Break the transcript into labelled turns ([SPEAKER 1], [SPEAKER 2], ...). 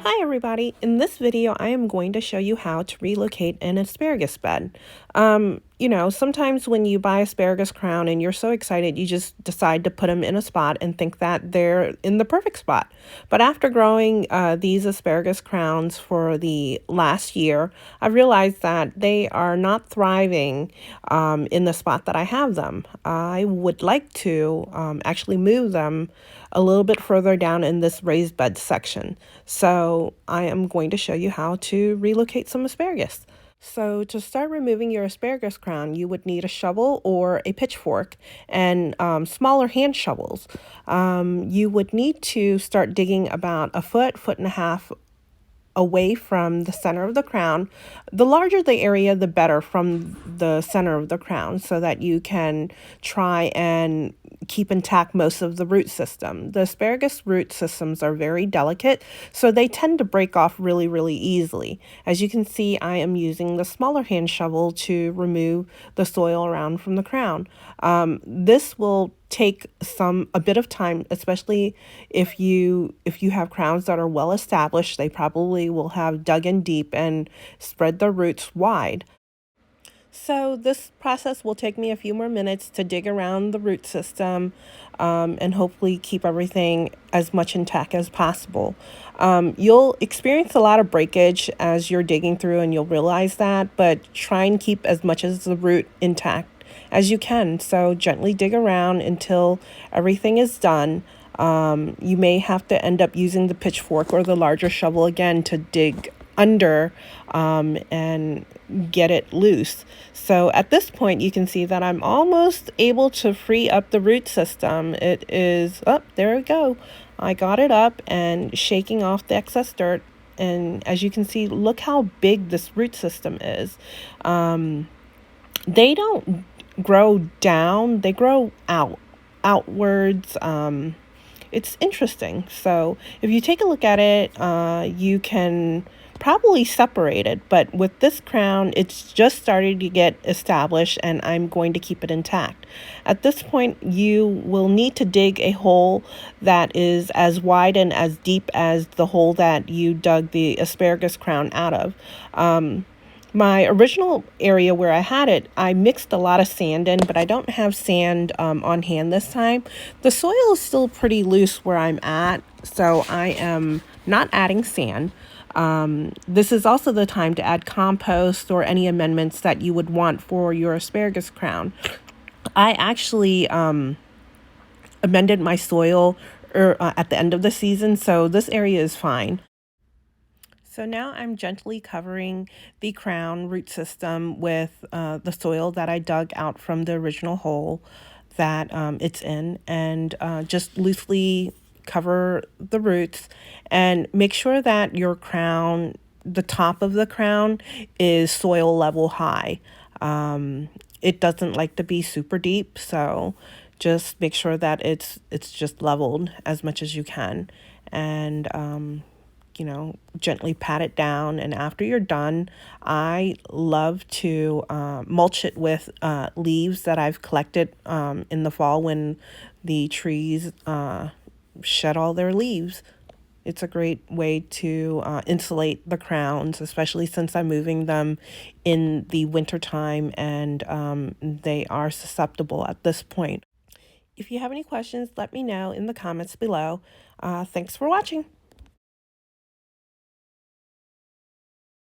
[SPEAKER 1] Hi everybody, in this video I am going to show you how to relocate an asparagus bed. Sometimes when you buy asparagus crown and you're so excited you just decide to put them in a spot and think that they're in the perfect spot. But after growing these asparagus crowns for the last year, I realized that they are not thriving in the spot that I have them. I would like to actually move them a little bit further down in this raised bed section. So I am going to show you how to relocate some asparagus. So to start removing your asparagus crown, you would need a shovel or a pitchfork and smaller hand shovels. You would need to start digging about a foot, foot and a half away from the center of the crown. The larger the area, the better from the center of the crown, so that you can try and keep intact most of the root system. The asparagus root systems are very delicate, so they tend to break off really, really easily. As you can see, I am using the smaller hand shovel to remove the soil around from the crown. This will take a bit of time, especially if you have crowns that are well established. They probably will have dug in deep and spread their roots wide. So this process will take me a few more minutes to dig around the root system and hopefully keep everything as much intact as possible. You'll experience a lot of breakage as you're digging through, and you'll realize that, but try and keep as much as the root intact as you can. So gently dig around until everything is done. You may have to end up using the pitchfork or the larger shovel again to dig under and get it loose. So at this point you can see that I'm almost able to free up the root system. It is up, there we go. I got it up and shaking off the excess dirt, and as you can see, look how big this root system is. They don't grow down, they grow outwards. It's interesting. So if you take a look at it, you can probably separate it, but with this crown it's just starting to get established and I'm going to keep it intact. At this point you will need to dig a hole that is as wide and as deep as the hole that you dug the asparagus crown out of. My original area where I had it, I mixed a lot of sand in, but I don't have sand on hand this time. The soil is still pretty loose where I'm at, so I am not adding sand. This is also the time to add compost or any amendments that you would want for your asparagus crown. I actually amended my soil at the end of the season, so this area is fine. So now I'm gently covering the crown root system with the soil that I dug out from the original hole that it's in, and just loosely cover the roots and make sure that your crown, the top of the crown, is soil level high. It doesn't like to be super deep, so just make sure that it's just leveled as much as you can, and gently pat it down. And after you're done, I love to mulch it with leaves that I've collected in the fall when the trees shed all their leaves. It's a great way to insulate the crowns, especially since I'm moving them in the winter time and they are susceptible at this point. If you have any questions, let me know in the comments below. Thanks for watching.